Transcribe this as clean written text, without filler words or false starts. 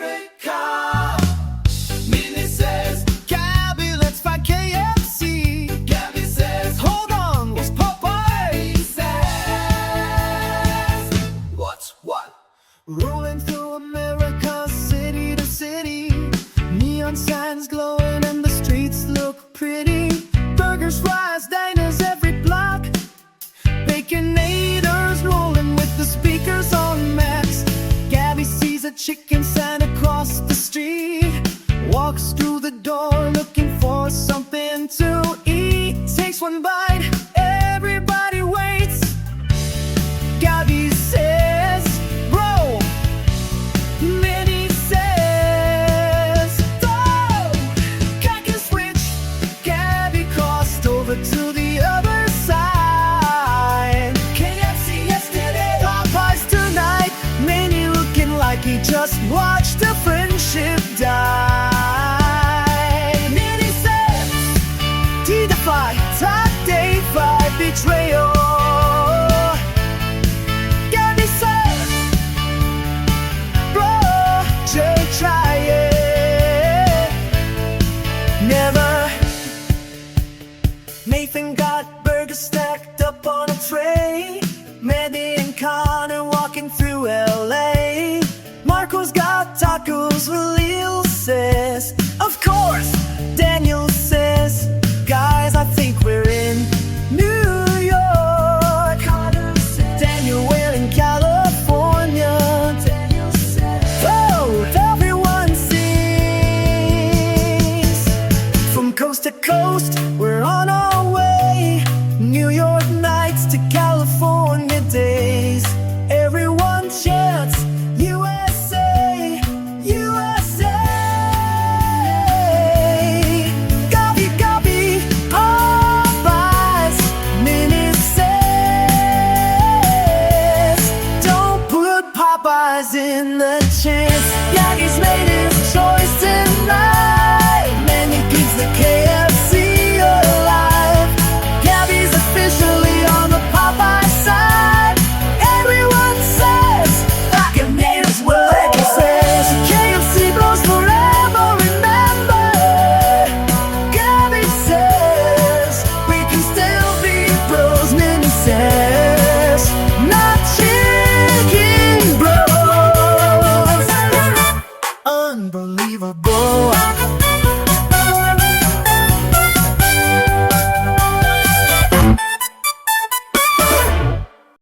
America. Minnie says, Gabby, let's find KFC. Gabby says, hold on, what's Popeye? He says, what's what? Rolling through America, city to city, neon signs glowing and the streets look pretty. Burgers, fries, diners every block, Baconators rolling with the speakers on max. Gabby sees a chicken sign across the street, walks through the door looking for something to eat. Takes one bite, everybody waits. Gabby says, bro. Minnie says, throw. Crack a switch, Gabby crossed over to the other side. KFC yesterday, Popeyes tonight. Minnie looking like he just watched a